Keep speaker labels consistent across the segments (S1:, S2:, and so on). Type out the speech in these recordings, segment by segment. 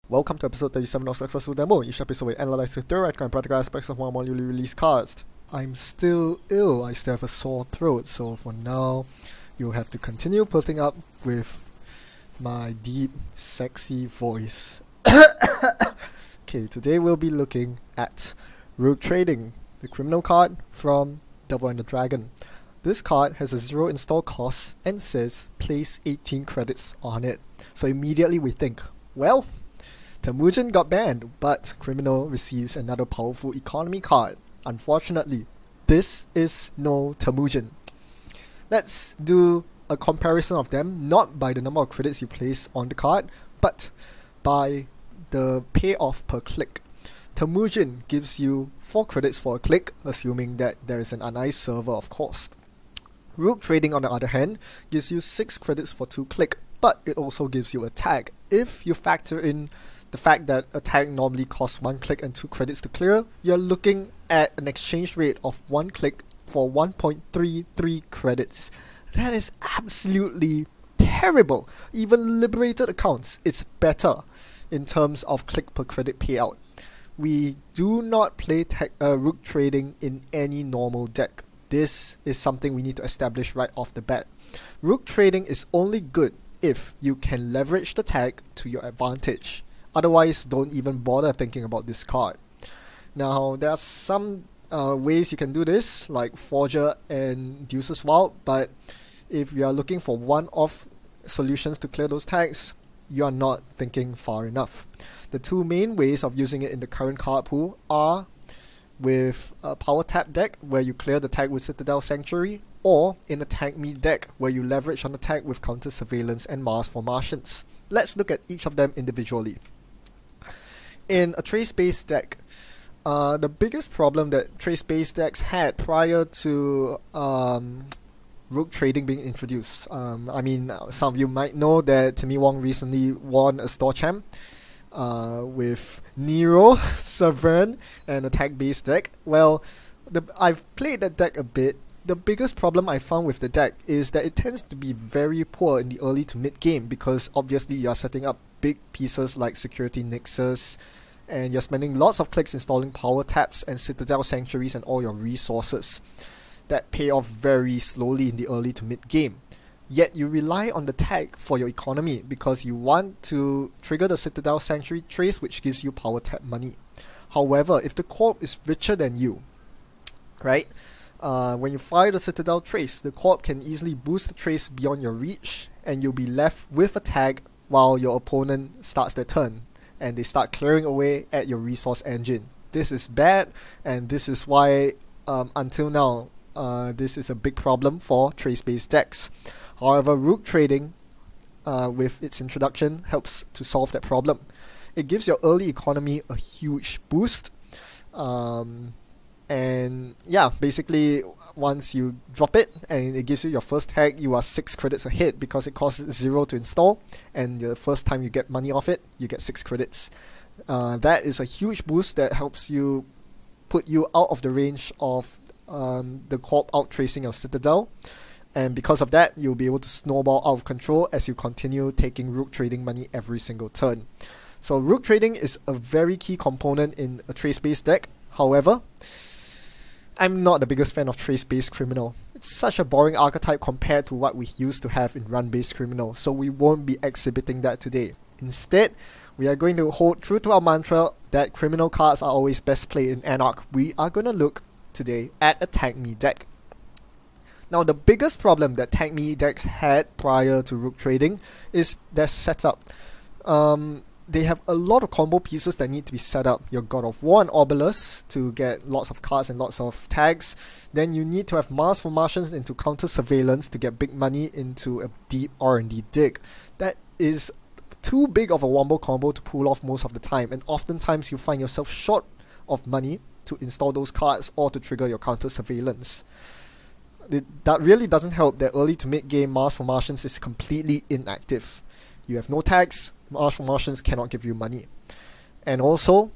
S1: Welcome to episode 37 of Successful Demo. Each episode will analyze the theoretical and practical aspects of one or more newly released cards. I'm still ill, I still have a sore throat, so for now, you'll have to continue putting up with my deep, sexy voice. Okay, today we'll be looking at Rogue Trading, the criminal card from Devil and the Dragon. This card has a 0 install cost and says place 18 credits on it. So immediately we think, well, Temujin got banned, but Criminal receives another powerful economy card. Unfortunately, this is no Temujin. Let's do a comparison of them, not by the number of credits you place on the card, but by the payoff per click. Temujin gives you 4 credits for a click, assuming that there is an uniced server, of course. Rogue Trading, on the other hand, gives you 6 credits for 2 click, but it also gives you a tag. If you factor in the fact that a tag normally costs 1 click and 2 credits to clear, you're looking at an exchange rate of 1 click for 1.33 credits. That is absolutely terrible. Even liberated accounts, it's better in terms of click per credit payout. We do not play Rogue Trading in any normal deck. This is something we need to establish right off the bat. Rogue Trading is only good if you can leverage the tag to your advantage. Otherwise, don't even bother thinking about this card. Now, there are some ways you can do this, like Forger and Deuce's Vault, but if you are looking for one-off solutions to clear those tags, you are not thinking far enough. The 2 main ways of using it in the current card pool are with a power tap deck where you clear the tag with Citadel Sanctuary, or in a tag me deck where you leverage on the tag with counter surveillance and Mars for Martians. Let's look at each of them individually. In a trace-based deck, the biggest problem that trace-based decks had prior to Rogue Trading being introduced, I mean, some of you might know that Timmy Wong recently won a store champ with Nero, Severn, and a tag-based deck. Well, I've played that deck a bit. The biggest problem I found with the deck is that it tends to be very poor in the early to mid game, because obviously you are setting up big pieces like Security Nexus, and you're spending lots of clicks installing power taps and Citadel Sanctuaries and all your resources that pay off very slowly in the early to mid game. Yet you rely on the tag for your economy because you want to trigger the Citadel Sanctuary trace, which gives you power tap money. However, if the corp is richer than you, right? When you fire the Citadel trace, the corp can easily boost the trace beyond your reach, and you'll be left with a tag while your opponent starts their turn, and they start clearing away at your resource engine. This is bad, and this is why, until now, this is a big problem for trace-based decks. However, Rogue Trading, with its introduction, helps to solve that problem. It gives your early economy a huge boost. And yeah, basically, once you drop it and it gives you your first tag, you are 6 credits ahead because it costs 0 to install, and the first time you get money off it, you get 6 credits. That is a huge boost that helps you put you out of the range of the corp out tracing your Citadel. And because of that, you'll be able to snowball out of control as you continue taking Rogue Trading money every single turn. So Rogue Trading is a very key component in a trace-based deck. However, I'm not the biggest fan of trace-based Criminal. It's such a boring archetype compared to what we used to have in run-based Criminal, so we won't be exhibiting that today. Instead, we are going to hold true to our mantra that Criminal cards are always best played in Anarch. We are going to look today at a tag me deck. Now, the biggest problem that tag me decks had prior to Rogue Trading is their setup. They have a lot of combo pieces that need to be set up. Your God of War and Obelisk to get lots of cards and lots of tags. Then you need to have Mars for Martians into counter surveillance to get big money into a deep R&D dig. That is too big of a wombo combo to pull off most of the time, and oftentimes you find yourself short of money to install those cards or to trigger your counter surveillance. That really doesn't help that early to mid game Mars for Martians is completely inactive. You have no tags, Mars for Martians cannot give you money. And also,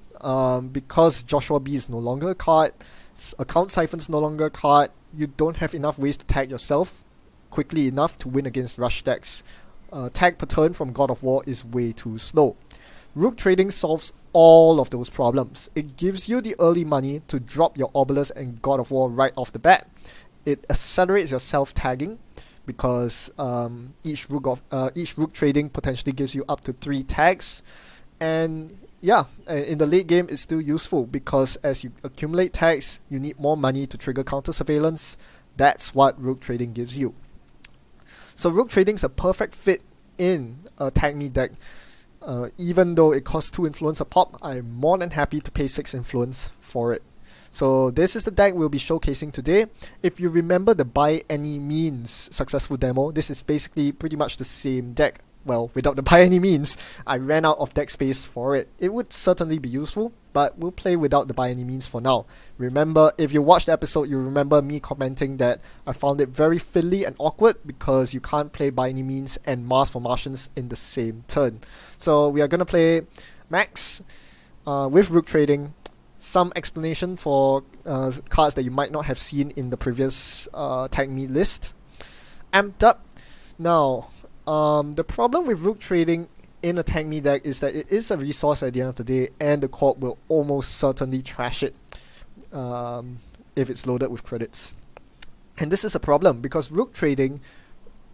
S1: because Joshua B is no longer a card, Account Siphon is no longer a card, you don't have enough ways to tag yourself quickly enough to win against rush decks. Tag per turn from God of War is way too slow. Rook trading solves all of those problems. It gives you the early money to drop your Obelisk and God of War right off the bat. It accelerates your self-tagging because each rook trading potentially gives you up to 3 tags. And yeah, in the late game it's still useful because as you accumulate tags, you need more money to trigger counter surveillance. That's what rook trading gives you. So rook trading is a perfect fit in a tag me deck. Even though it costs 2 influence a pop, I'm more than happy to pay 6 influence for it. So this is the deck we'll be showcasing today. If you remember the by any means successful demo, this is basically pretty much the same deck. Well, without the by any means, I ran out of deck space for it. It would certainly be useful, but we'll play without the by any means for now. Remember, if you watched the episode, you remember me commenting that I found it very fiddly and awkward because you can't play by any means and Mars for Martians in the same turn. So we are going to play Max with rook trading. Some explanation for cards that you might not have seen in the previous tag me list. Amped up. Now, the problem with rook trading in a tag me deck is that it is a resource at the end of the day, and the corp will almost certainly trash it if it's loaded with credits. And this is a problem because rook trading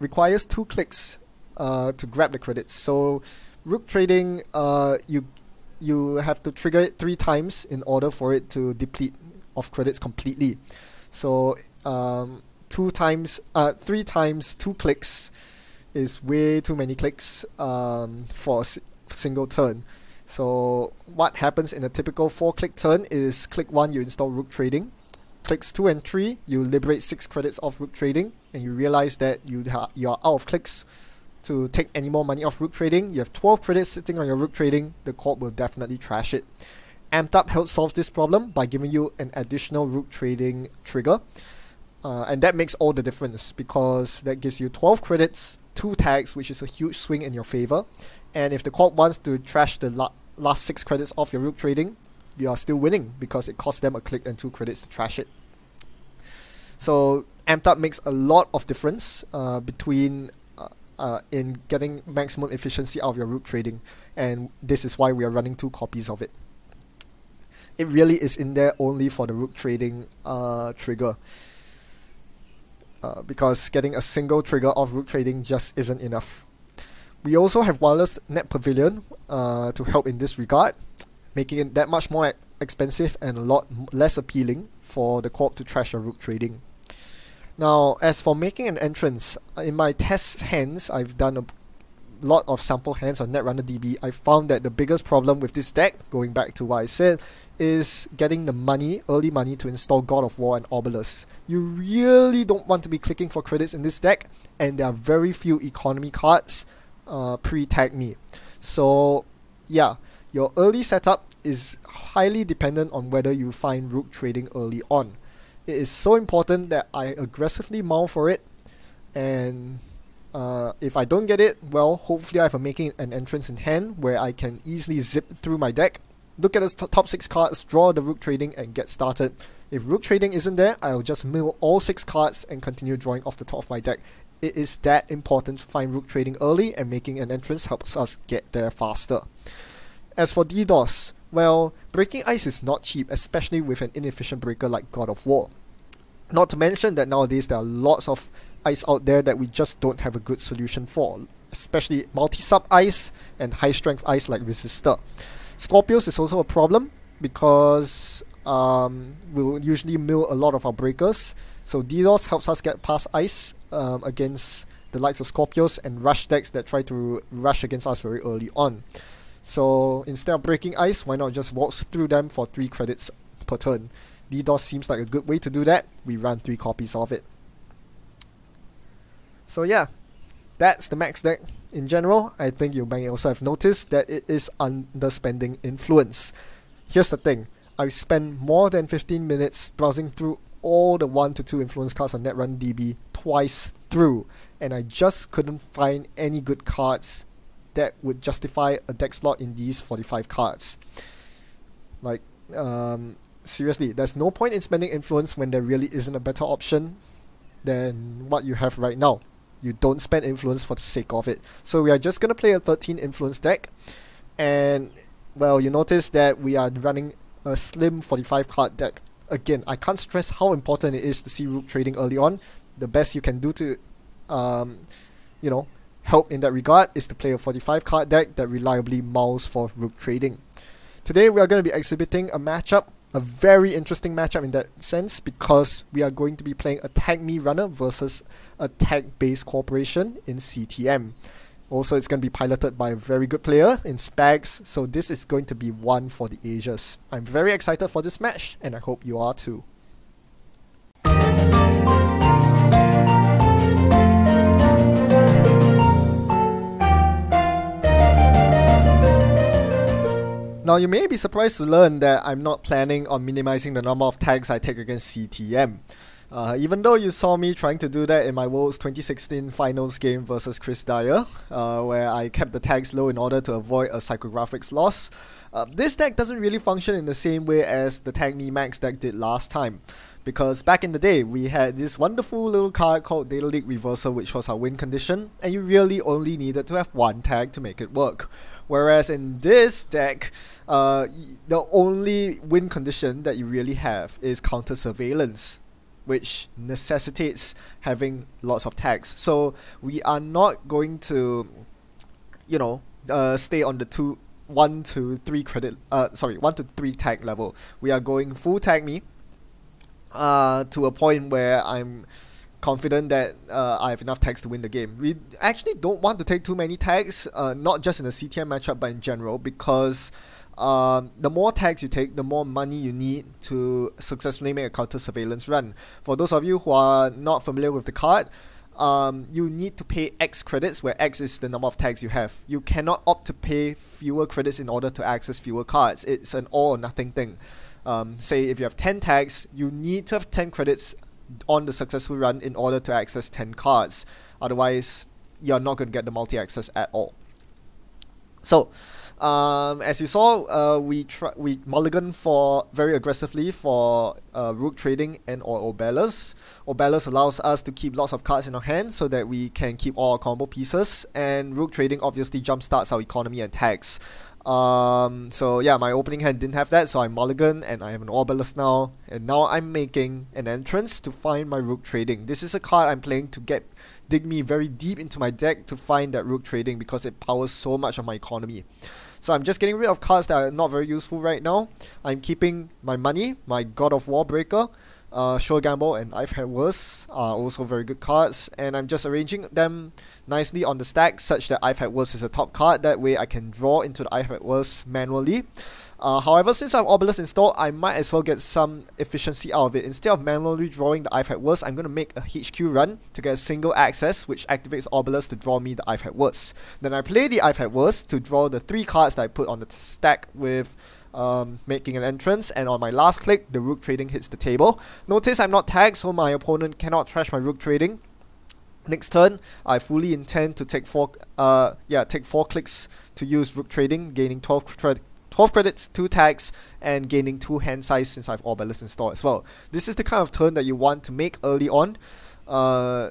S1: requires 2 clicks to grab the credits. So rook trading, you have to trigger it 3 times in order for it to deplete of credits completely. So 3 times 2 clicks is way too many clicks for a single turn. So what happens in a typical 4-click turn is click 1, you install rook trading. Clicks 2 and 3, you liberate 6 credits off rook trading, and you realize that you are out of clicks to take any more money off rook trading. You have 12 credits sitting on your rook trading. The corp will definitely trash it. Amped Up helps solve this problem by giving you an additional rook trading trigger. And that makes all the difference because that gives you 12 credits, 2 tags, which is a huge swing in your favor. And if the corp wants to trash the last 6 credits off your rook trading, you are still winning because it costs them a click and 2 credits to trash it. So Amped Up makes a lot of difference between in getting maximum efficiency out of your rook trading, and this is why we are running 2 copies of it. It really is in there only for the rook trading trigger. Because getting a single trigger of rook trading just isn't enough. We also have Wireless Net Pavilion to help in this regard, making it that much more expensive and a lot less appealing for the corp to trash your rook trading. Now, as for making an entrance, in my test hands, I've done a lot of sample hands on Netrunner DB. I found that the biggest problem with this deck, going back to what I said, is getting the money, early money, to install God of War and Obelisk. You really don't want to be clicking for credits in this deck, and there are very few economy cards pre-tag me. So yeah, your early setup is highly dependent on whether you find rook trading early on. It is so important that I aggressively mount for it, and if I don't get it, well, hopefully I have a making an entrance in hand where I can easily zip through my deck, look at the top 6 cards, draw the rook trading, and get started. If rook trading isn't there, I'll just mill all 6 cards and continue drawing off the top of my deck. It is that important to find rook trading early, and making an entrance helps us get there faster. As for DDoS, well, breaking ice is not cheap, especially with an inefficient breaker like God of War. Not to mention that nowadays there are lots of ice out there that we just don't have a good solution for, especially multi-sub ice and high-strength ice like Resistor. Scorpios is also a problem because we'll usually mill a lot of our breakers, so DDoS helps us get past ice against the likes of Scorpios and rush decks that try to rush against us very early on. So instead of breaking ice, why not just waltz through them for 3 credits per turn? DDoS seems like a good way to do that. We run 3 copies of it. So yeah, that's the Max deck. In general, I think you may also have noticed that it is underspending influence. Here's the thing, I've spent more than 15 minutes browsing through all the 1 to 2 influence cards on Netrunner DB twice through, and I just couldn't find any good cards that would justify a deck slot in these 45 cards. Like, seriously, there's no point in spending influence when there really isn't a better option than what you have right now. You don't spend influence for the sake of it. So we are just going to play a 13 influence deck, And well, you notice that we are running a slim 45 card deck. Again, I can't stress how important it is to see rook trading early on. The best you can do to you know, help in that regard is to play a 45 card deck that reliably mulls for rook trading. Today we are going to be exhibiting a matchup, a very interesting matchup in that sense, because we are going to be playing a tag me runner versus a tag based corporation in CTM. Also, it's going to be piloted by a very good player in Spags, so this is going to be one for the ages. I'm very excited for this match, and I hope you are too. Now, you may be surprised to learn that I'm not planning on minimizing the number of tags I take against CTM. Even though you saw me trying to do that in my Worlds 2016 finals game versus Chris Dyer, where I kept the tags low in order to avoid a psychographics loss, this deck doesn't really function in the same way as the Tag Me Max deck did last time. Because back in the day, we had this wonderful little card called Data Leak Reversal, which was our win condition, and you really only needed to have one tag to make it work. Whereas in this deck, the only win condition that you really have is counter surveillance, which necessitates having lots of tags. So we are not going to, you know, stay on the 1 to 3 tag level. We are going full tag me to a point where I'm confident that I have enough tags to win the game. We actually don't want to take too many tags, not just in the CTM matchup but in general, because the more tags you take, the more money you need to successfully make a counter surveillance run. For those of you who are not familiar with the card, you need to pay X credits, where X is the number of tags you have. You cannot opt to pay fewer credits in order to access fewer cards. It's an all or nothing thing. Say if you have 10 tags, you need to have 10 credits on the successful run in order to access 10 cards. Otherwise, you're not going to get the multi-access at all. So, as you saw, we mulligan for very aggressively for rook trading and or Obellas. Obellas allows us to keep lots of cards in our hand so that we can keep all our combo pieces, and rook trading obviously jumpstarts our economy and tags. So yeah, my opening hand didn't have that, so I mulligan and I have an Obelisk now, and now I'm making an entrance to find my rook trading. This is a card I'm playing to dig me very deep into my deck to find that rook trading, because it powers so much of my economy. So I'm just getting rid of cards that are not very useful right now. I'm keeping my money, my God of War Breaker, Sure Gamble and I've Had Worse are also very good cards, and I'm just arranging them nicely on the stack such that I've Had Worse is a top card. That way I can draw into the I've Had Worse manually. However, since I have Obelisk installed, I might as well get some efficiency out of it. Instead of manually drawing the I've Had Worse, I'm going to make a HQ run to get a single access, which activates Obelisk to draw me the I've Had Worse. Then I play the I've Had Worse to draw the 3 cards that I put on the stack with making an entrance, and on my last click, the rook trading hits the table. Notice I'm not tagged, so my opponent cannot trash my rook trading. Next turn, I fully intend to take 4 clicks to use rook trading, gaining 12 credits, 2 tags, and gaining 2 hand size since I have Obelisk installed as well. This is the kind of turn that you want to make early on,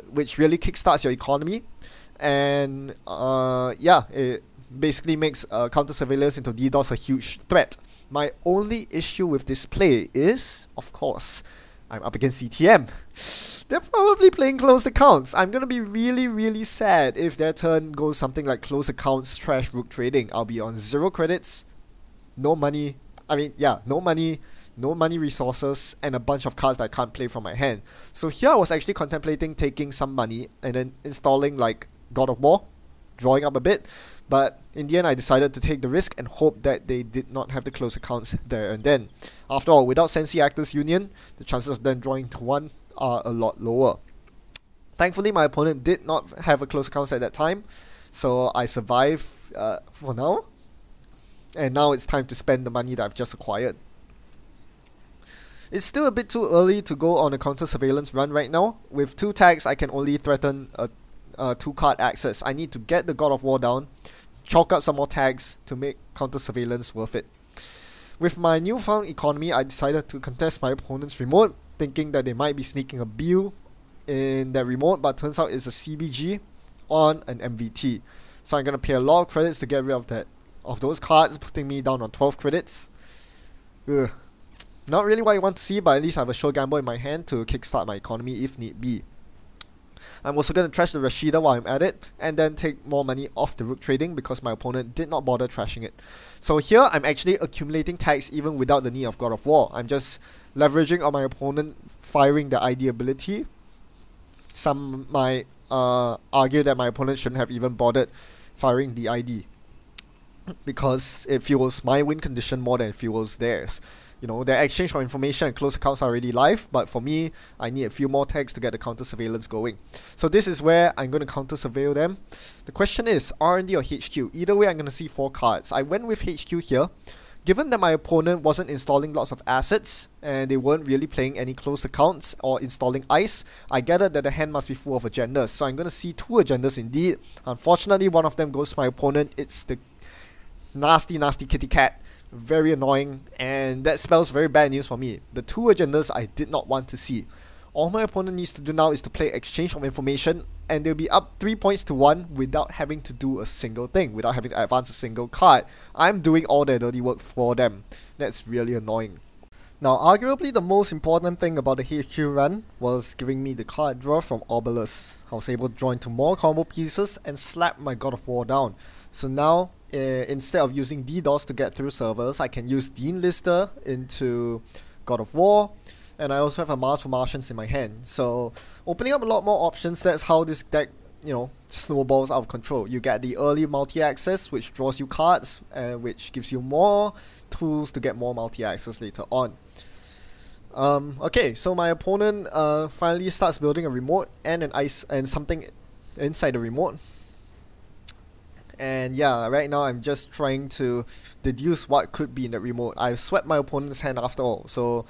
S1: which really kickstarts your economy, and it basically makes counter surveillance into DDoS a huge threat. My only issue with this play is, of course, I'm up against CTM. They're probably playing closed accounts. I'm gonna be really, really sad if their turn goes something like closed accounts trash rook trading. I'll be on 0 credits, no money, no money resources, and a bunch of cards that I can't play from my hand. So here I was actually contemplating taking some money and then installing like God of War, drawing up a bit, but in the end I decided to take the risk and hope that they did not have the close accounts there and then. After all, without Sensi Actors Union, the chances of them drawing to 1 are a lot lower. Thankfully, my opponent did not have a close accounts at that time, so I survived for now, and now it's time to spend the money that I've just acquired. It's still a bit too early to go on a counter surveillance run right now. With 2 tags, I can only threaten a 2-card access. I need to get the God of War down, chalk up some more tags to make counter surveillance worth it. With my newfound economy, I decided to contest my opponent's remote, thinking that they might be sneaking a Bill in their remote, but turns out it's a CBG on an MVT. So I'm gonna pay a lot of credits to get rid of that of those cards, putting me down on 12 credits. Ugh. Not really what I want to see, but at least I have a Show Gamble in my hand to kickstart my economy if need be. I'm also going to trash the Rashida while I'm at it, and then take more money off the rook trading because my opponent did not bother trashing it. So here, I'm actually accumulating tags even without the need of God of War. I'm just leveraging on my opponent firing the ID ability. Some might argue that my opponent shouldn't have even bothered firing the ID, because it fuels my win condition more than it fuels theirs. You know, their exchange of information and close accounts are already live, but for me, I need a few more tags to get the counter surveillance going. So this is where I'm going to counter surveil them. The question is R&D or HQ. Either way, I'm going to see 4 cards. I went with HQ here. Given that my opponent wasn't installing lots of assets, and they weren't really playing any close accounts or installing ice, I gathered that the hand must be full of agendas. So I'm going to see 2 agendas indeed. Unfortunately, one of them goes to my opponent. It's the nasty kitty cat. Very annoying, and that spells very bad news for me. The 2 agendas I did not want to see. All my opponent needs to do now is to play exchange of information, and they'll be up 3 points to 1 without having to do a single thing, without having to advance a single card. I'm doing all their dirty work for them. That's really annoying. Now, arguably the most important thing about the HQ run was giving me the card draw from Obelisk. I was able to draw into more combo pieces and slap my God of War down. So now, instead of using DDoS to get through servers, I can use Dean Lister into God of War, and I also have a Mars for Martians in my hand. So, opening up a lot more options. That's how this deck, you know, snowballs out of control. You get the early multi-access, which draws you cards, which gives you more tools to get more multi-access later on. Okay, so my opponent finally starts building a remote and an ice and something inside the remote. And yeah, right now I'm just trying to deduce what could be in the remote. I've swept my opponent's hand after all, so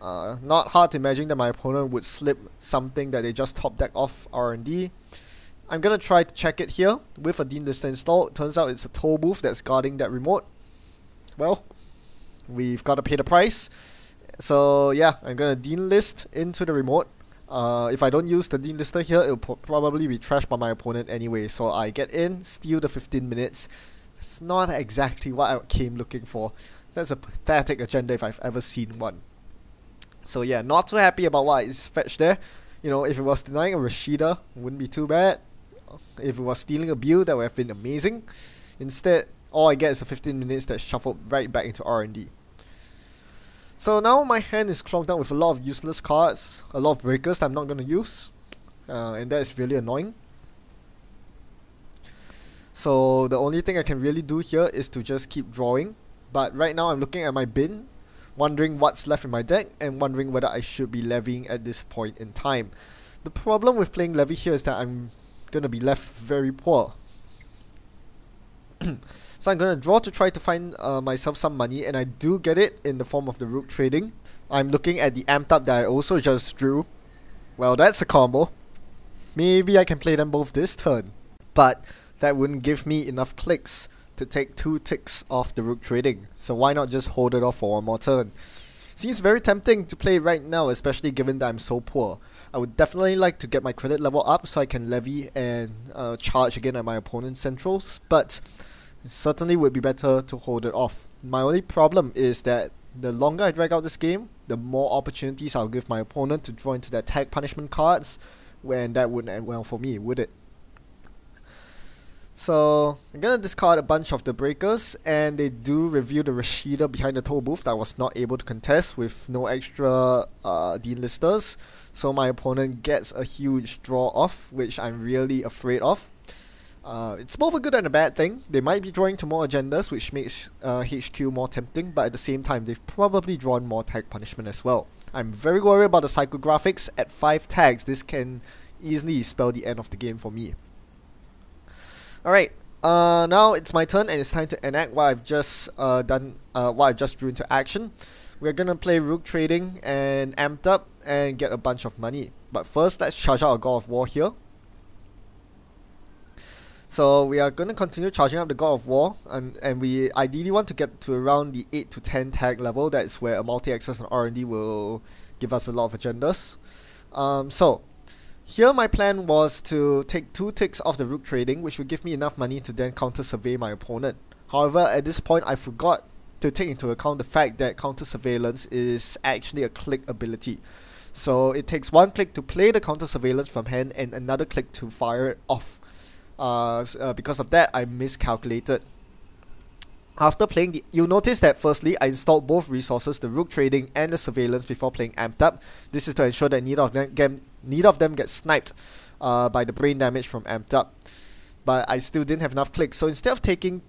S1: not hard to imagine that my opponent would slip something that they just top deck off R&D. I'm gonna try to check it here with a Dean Lister installed. Turns out it's a toll booth that's guarding that remote. Well, we've got to pay the price. So yeah, I'm gonna Dean List into the remote. If I don't use the Dean Lister here, it'll probably be trashed by my opponent anyway. So I get in, steal the 15 minutes. It's not exactly what I came looking for. That's a pathetic agenda if I've ever seen one. So yeah, not too happy about what is fetched there. You know, if it was denying a Rashida, wouldn't be too bad. If it was stealing a build, that would have been amazing. Instead, all I get is a 15 minutes that's shuffled right back into R&D. So now my hand is clogged down with a lot of useless cards, a lot of breakers that I'm not going to use, and that is really annoying. So the only thing I can really do here is to just keep drawing, but right now I'm looking at my bin, wondering what's left in my deck, and wondering whether I should be levying at this point in time. The problem with playing levy here is that I'm going to be left very poor. So I'm going to draw to try to find myself some money, and I do get it in the form of the rook trading. I'm looking at the amped up that I also just drew. Well, that's a combo. Maybe I can play them both this turn. But that wouldn't give me enough clicks to take 2 ticks off the rook trading. So why not just hold it off for one more turn? Seems very tempting to play right now, especially given that I'm so poor. I would definitely like to get my credit level up so I can levy and charge again at my opponent's centrals, but it certainly would be better to hold it off. My only problem is that the longer I drag out this game, the more opportunities I'll give my opponent to draw into their tag punishment cards, when that wouldn't end well for me, would it? So I'm gonna discard a bunch of the breakers, and they do reveal the Rashida behind the toll booth that I was not able to contest with no extra Dean Listers. So my opponent gets a huge draw off, which I'm really afraid of. It's both a good and a bad thing. They might be drawing to more agendas, which makes HQ more tempting, but at the same time they've probably drawn more tag punishment as well. I'm very worried about the psychographics. At 5 tags, this can easily spell the end of the game for me. Alright, now it's my turn, and it's time to enact what I've just what I've just drew into action. We're gonna play rook trading and amped up and get a bunch of money. But first, let's charge out a God of War here. So we are going to continue charging up the God of War, and we ideally want to get to around the 8 to 10 tag level. That's where a multi-access and R&D will give us a lot of agendas. So here my plan was to take 2 ticks off the rook trading, which would give me enough money to then counter survey my opponent. However, at this point I forgot to take into account the fact that counter surveillance is actually a click ability. So it takes one click to play the counter surveillance from hand and another click to fire it off. Because of that, I miscalculated. After playing you'll notice that firstly, I installed both resources, the rook trading and the surveillance, before playing amped up. This is to ensure that neither of them get sniped by the brain damage from amped up. But I still didn't have enough clicks, so instead of taking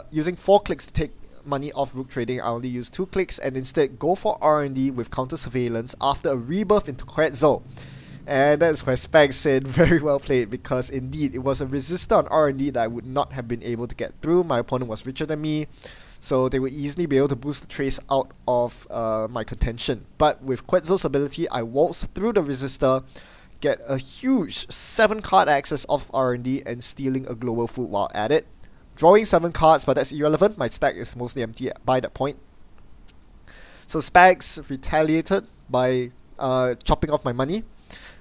S1: using 4 clicks to take money off rook trading, I only used 2 clicks and instead go for R&D with counter surveillance after a rebirth into Quetzal. And that's where Spag said very well played, because indeed it was a resistor on R&D that I would not have been able to get through. My opponent was richer than me, so they would easily be able to boost the trace out of my contention. But with Quetzal's ability, I waltzed through the resistor, get a huge 7 card access off R&D and stealing a global food while at it. Drawing 7 cards, but that's irrelevant, my stack is mostly empty by that point. So Spags retaliated by chopping off my money,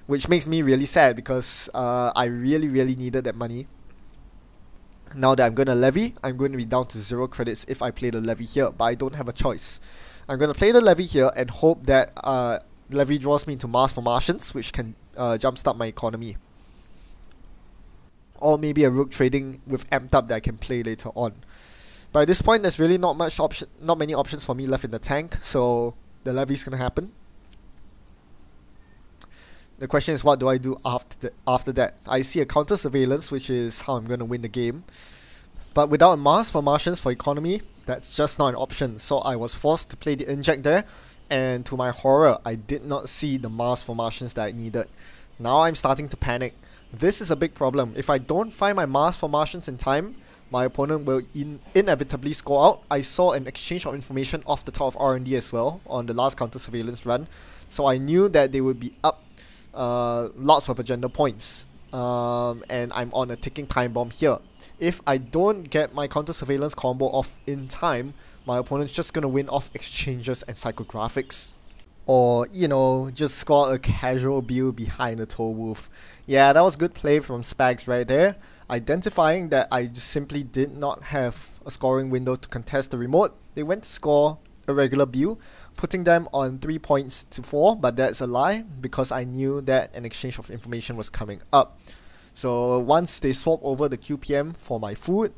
S1: which makes me really sad because I really needed that money. Now that I'm going to levy, I'm going to be down to 0 credits if I play the levy here, but I don't have a choice. I'm going to play the levy here and hope that levy draws me into Mars for Martians, which can jumpstart my economy. Or maybe a rook trading with amped up that I can play later on. But at this point, there's really not many options for me left in the tank, so the levy's going to happen. The question is, what do I do after that? I see a counter surveillance, which is how I'm going to win the game. But without a Mars for Martians for economy, that's just not an option. So I was forced to play the inject there, and to my horror, I did not see the Mars for Martians that I needed. Now I'm starting to panic. This is a big problem. If I don't find my Mars for Martians in time, my opponent will inevitably score out. I saw an exchange of information off the top of R&D as well on the last counter surveillance run, so I knew that they would be up lots of agenda points, and I'm on a ticking time bomb here. If I don't get my counter surveillance combo off in time, my opponent's just gonna win off exchanges and psychographics. Or, you know, just score a casual build behind a Toll Wolf. Yeah, that was good play from Spags right there, identifying that I just simply did not have a scoring window to contest the remote. They went to score a regular build, putting them on 3 points to 4, but that's a lie because I knew that an exchange of information was coming up. So once they swap over the QPM for my food,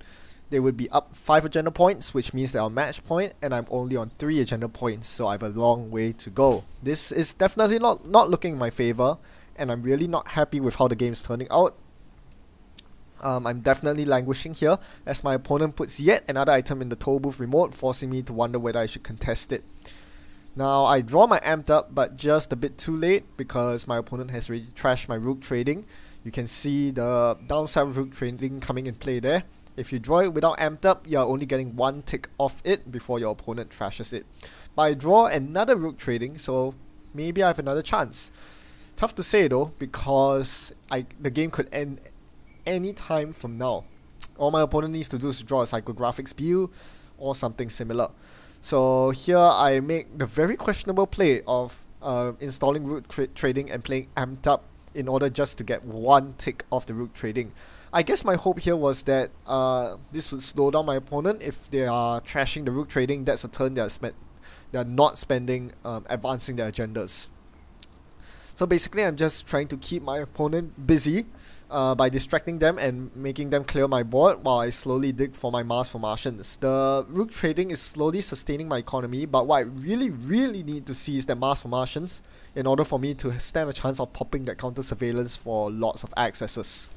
S1: they would be up 5 agenda points, which means they're on match point, and I'm only on 3 agenda points, so I have a long way to go. This is definitely not looking in my favor, and I'm really not happy with how the game is turning out. I'm definitely languishing here, as my opponent puts yet another item in the toll booth remote, forcing me to wonder whether I should contest it. Now, I draw my amped up, but just a bit too late, because my opponent has already trashed my rook trading. You can see the downside of rook trading coming in play there. If you draw it without amped up, you're only getting 1 tick off it before your opponent trashes it. But I draw another rook trading, so maybe I have another chance. Tough to say though, because the game could end any time from now. All my opponent needs to do is draw a psychographics build or something similar. So here I make the very questionable play of installing rook trading and playing amped up in order just to get 1 tick off the rook trading. I guess my hope here was that this would slow down my opponent. If they are trashing the rook trading, that's a turn they're not spending advancing their agendas. So basically I'm just trying to keep my opponent busy by distracting them and making them clear my board while I slowly dig for my Mars for Martians. The rook trading is slowly sustaining my economy, but what I really need to see is that Mars for Martians in order for me to stand a chance of popping that counter surveillance for lots of accesses.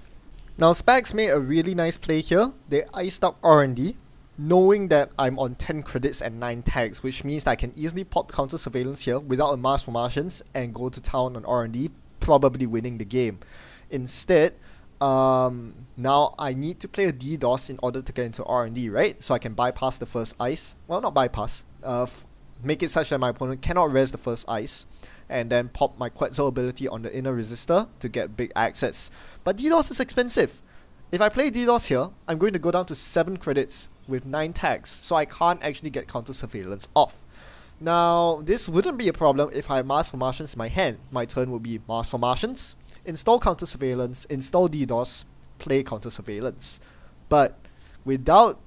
S1: Now Spags made a really nice play here. They iced up R&D, knowing that I'm on 10 credits and 9 tags, which means that I can easily pop counter surveillance here without a Mars for Martians and go to town on R&D, probably winning the game. Instead, now I need to play a DDoS in order to get into R&D, right? So I can bypass the first ice. Well, not bypass. Make it such that my opponent cannot res the first ice, and then pop my Quetzal ability on the inner resistor to get big access. But DDoS is expensive. If I play DDoS here, I'm going to go down to 7 credits with 9 tags, so I can't actually get counter surveillance off. Now, this wouldn't be a problem if I have Mars for Martians in my hand. My turn would be Mars for Martians, install counter surveillance, install DDoS, play counter surveillance. But without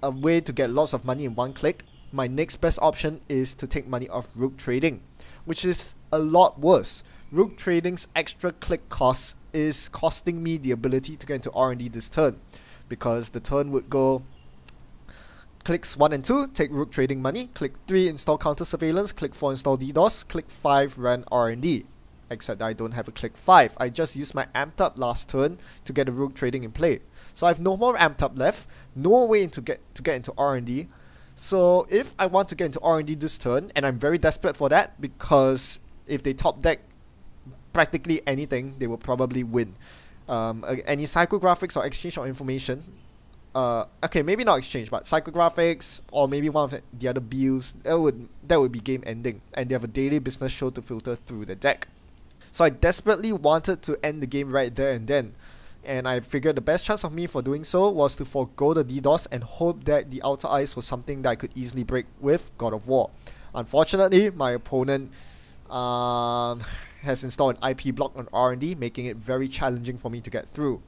S1: a way to get lots of money in one click, my next best option is to take money off rook trading, which is a lot worse. Rook trading's extra click cost is costing me the ability to get into R&D this turn, because the turn would go clicks 1 and 2, take rook trading money, click 3, install counter surveillance, click 4, install DDoS, click 5, run R&D. Except I don't have a click 5. I just used my amped up last turn to get a rook trading in play. So I have no more amped up left, no way to get into R&D. So if I want to get into R&D this turn, and I'm very desperate for that, because if they top deck practically anything, they will probably win. Any psychographics or exchange of information, okay, maybe not exchange, but psychographics or maybe one of the other builds, that would be game ending, and they have a daily business show to filter through the deck. So I desperately wanted to end the game right there and then, and I figured the best chance of me for doing so was to forego the DDoS and hope that the outer ice was something that I could easily break with God of War. Unfortunately, my opponent has installed an IP block on R&D, making it very challenging for me to get through.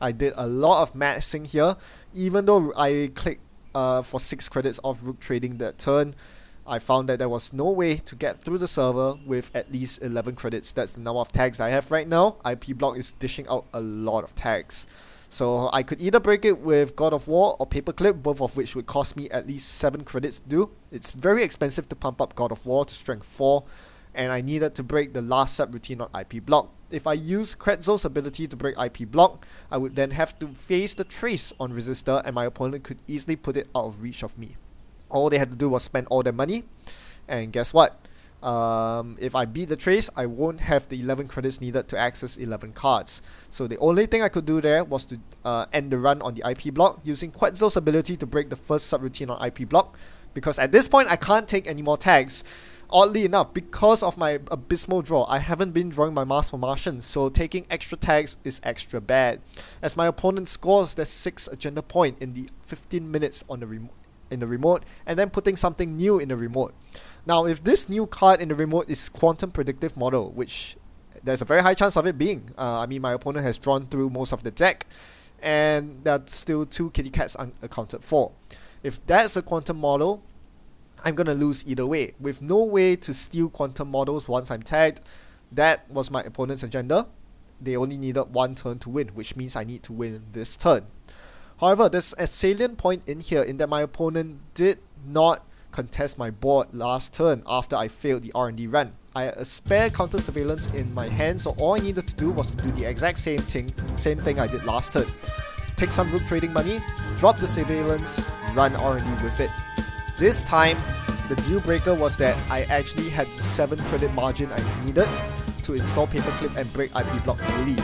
S1: I did a lot of maxing here, even though I clicked for 6 credits off rook trading that turn. I found that there was no way to get through the server with at least 11 credits. That's the number of tags I have right now. IP block is dishing out a lot of tags. So I could either break it with God of War or Paperclip, both of which would cost me at least 7 credits to do. It's very expensive to pump up God of War to strength 4, and I needed to break the last subroutine on IP block. If I use Kretzo's ability to break IP block, I would then have to face the trace on resistor, and my opponent could easily put it out of reach of me. All they had to do was spend all their money, and guess what? If I beat the trace, I won't have the 11 credits needed to access 11 cards. So the only thing I could do there was to end the run on the IP block using Quetzal's ability to break the first subroutine on IP block, because at this point I can't take any more tags. Oddly enough, because of my abysmal draw, I haven't been drawing my Mask for Martians, so taking extra tags is extra bad. As my opponent scores their 6th agenda point in the 15 minutes on the remote, and then putting something new in the remote. Now, if this new card in the remote is Quantum Predictive Model, which there's a very high chance of it being, I mean, my opponent has drawn through most of the deck, and there are still 2 kitty cats unaccounted for. If that's a quantum model, I'm gonna lose either way. With no way to steal quantum models once I'm tagged, that was my opponent's agenda. They only needed 1 turn to win, which means I need to win this turn. However, there's a salient point in here in that my opponent did not contest my board last turn after I failed the R&D run. I had a spare counter surveillance in my hand, so all I needed to do was to do the exact same thing I did last turn. Take some rook trading money, drop the surveillance, run R&D with it. This time, the deal breaker was that I actually had the 7 credit margin I needed to install Paperclip and break IP block fully.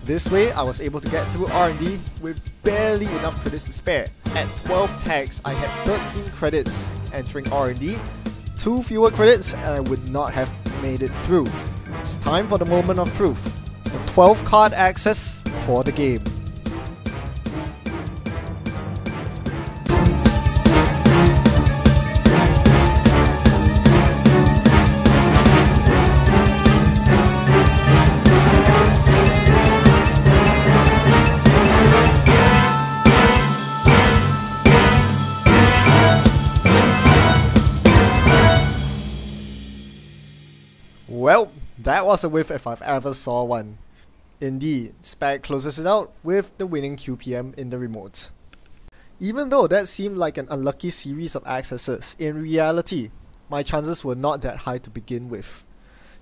S1: This way, I was able to get through R&D with barely enough credits to spare. At 12 tags, I had 13 credits entering R&D, 2 fewer credits, and I would not have made it through. It's time for the moment of truth. The 12 card access for the game. Well, that was a whiff if I've ever saw one. Indeed, Spag closes it out with the winning QPM in the remote. Even though that seemed like an unlucky series of accesses, in reality, my chances were not that high to begin with.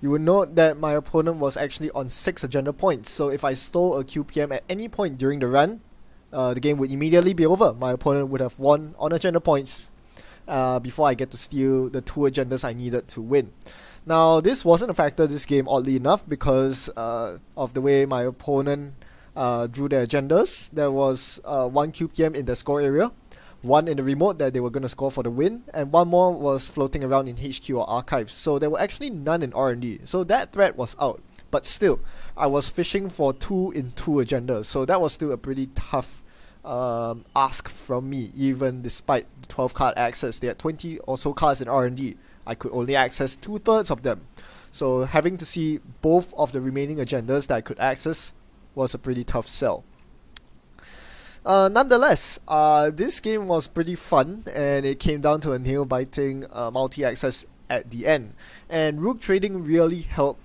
S1: You will note that my opponent was actually on 6 agenda points, so if I stole a QPM at any point during the run, the game would immediately be over. My opponent would have won on agenda points before I get to steal the 2 agendas I needed to win. Now, this wasn't a factor this game, oddly enough, because of the way my opponent drew their agendas. There was 1 QPM in the score area, 1 in the remote that they were going to score for the win, and 1 more was floating around in HQ or archives. So there were actually none in R&D. So that threat was out. But still, I was fishing for 2 in 2 agendas. So that was still a pretty tough ask from me, even despite the 12 card access. They had 20 or so cards in R&D. I could only access 2/3 of them. So having to see both of the remaining agendas that I could access was a pretty tough sell. Nonetheless, this game was pretty fun, and it came down to a nail-biting multi-access at the end. And rook trading really helped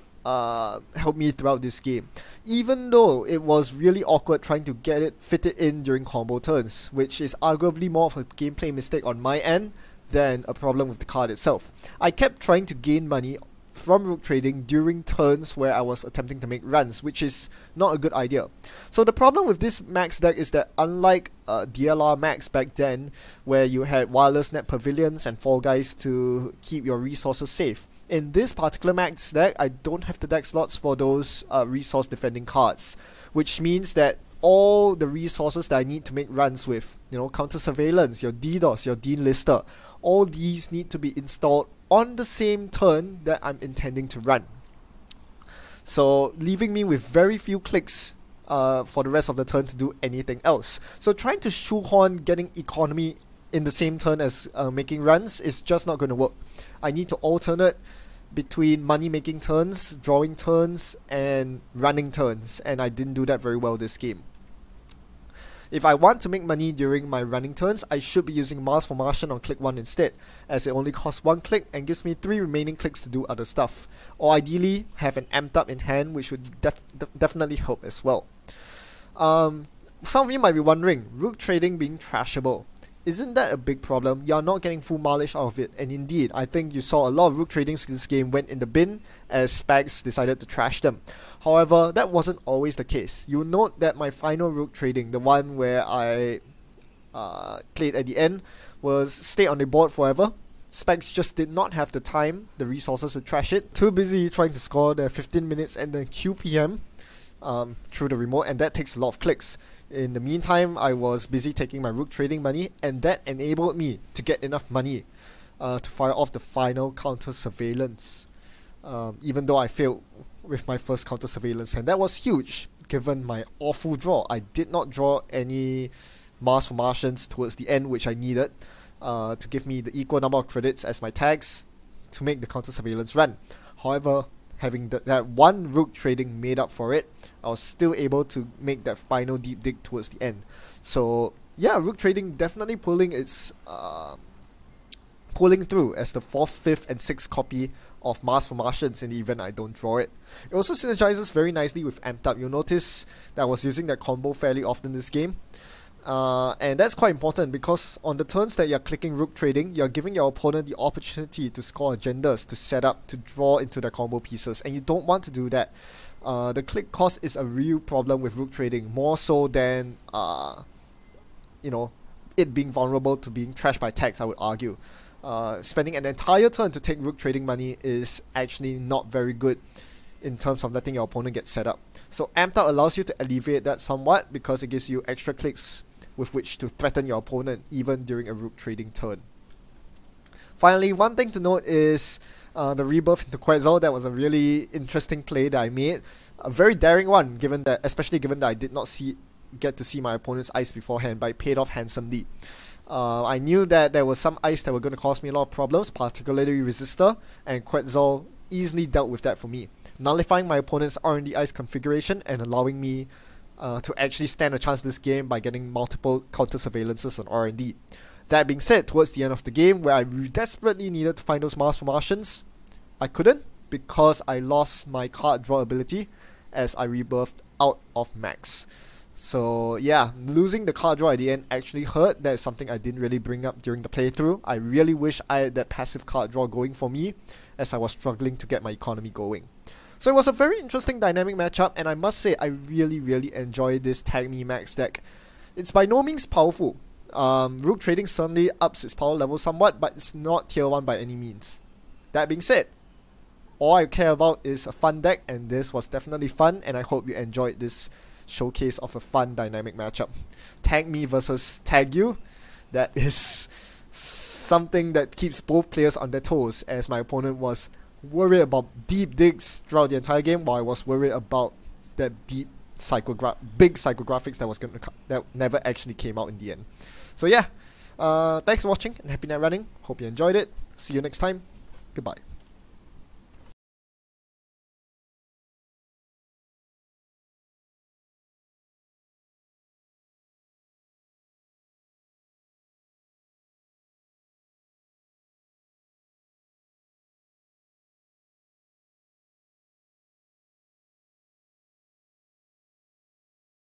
S1: me throughout this game, even though it was really awkward trying to fit it in during combo turns, which is arguably more of a gameplay mistake on my end than a problem with the card itself. I kept trying to gain money from rook trading during turns where I was attempting to make runs, which is not a good idea. So the problem with this max deck is that unlike DLR max back then, where you had wireless net pavilions and fall guys to keep your resources safe, in this particular max deck, I don't have the deck slots for those resource defending cards, which means that all the resources that I need to make runs with, counter surveillance, your DDoS, your Dean Lister, all these need to be installed on the same turn that I'm intending to run. So leaving me with very few clicks for the rest of the turn to do anything else. So trying to shoehorn getting economy in the same turn as making runs is just not going to work. I need to alternate between money making turns, drawing turns, and running turns, and I didn't do that very well this game. If I want to make money during my running turns, I should be using Mars for Martian on click 1 instead, as it only costs 1 click and gives me 3 remaining clicks to do other stuff. Or ideally, have an amped up in hand, which would definitely help as well. Some of you might be wondering, rook trading being trashable. Isn't that a big problem? You're not getting full mileage out of it, and indeed, I think you saw a lot of rook tradings this game went in the bin as Spags decided to trash them. However, that wasn't always the case. You'll note that my final rook trading, the one where I played at the end, was stay on the board forever. Spags just did not have the time, the resources to trash it. Too busy trying to score the 15 minutes and then QPM through the remote, and that takes a lot of clicks. In the meantime, I was busy taking my rook trading money, and that enabled me to get enough money to fire off the final counter surveillance, even though I failed with my first counter surveillance, and that was huge given my awful draw. I did not draw any Mars for Martians towards the end, which I needed to give me the equal number of credits as my tags to make the counter surveillance run. However, having that one rook trading made up for it, I was still able to make that final deep dig towards the end. So yeah, rook trading definitely pulling through as the 4th, 5th, and 6th copy of Mars for Martians in the event I don't draw it. It also synergizes very nicely with Amped Up. You'll notice that I was using that combo fairly often this game. And that's quite important because on the turns that you're clicking rook trading, you're giving your opponent the opportunity to score agendas, to set up, to draw into their combo pieces, and you don't want to do that. The click cost is a real problem with rook trading, more so than it being vulnerable to being trashed by tags, I would argue. Spending an entire turn to take rook trading money is actually not very good in terms of letting your opponent get set up. So Amped Out allows you to alleviate that somewhat because it gives you extra clicks with which to threaten your opponent even during a rook trading turn. Finally, one thing to note is the rebirth into Quetzal. That was a really interesting play that I made. A very daring one, especially given that I did not get to see my opponent's ice beforehand, but it paid off handsomely. I knew that there was some ice that were going to cause me a lot of problems, particularly Resistor, and Quetzal easily dealt with that for me, nullifying my opponent's R&D ice configuration and allowing me to actually stand a chance this game by getting multiple counter surveillances on R&D. That being said, towards the end of the game, where I desperately needed to find those Mars for Martians, I couldn't because I lost my card draw ability as I rebirthed out of max. So yeah, losing the card draw at the end actually hurt. That is something I didn't really bring up during the playthrough. I really wish I had that passive card draw going for me as I was struggling to get my economy going. So it was a very interesting dynamic matchup, and I must say I really enjoyed this Tag Me Max deck. It's by no means powerful. Rook trading certainly ups its power level somewhat, but it's not tier 1 by any means. That being said, all I care about is a fun deck, and this was definitely fun, and I hope you enjoyed this showcase of a fun dynamic matchup. Tag me versus tag you, that is something that keeps both players on their toes, as my opponent was worried about deep digs throughout the entire game, while I was worried about that big psychographics that never actually came out in the end. So yeah, thanks for watching and happy night running. Hope you enjoyed it. See you next time. Goodbye.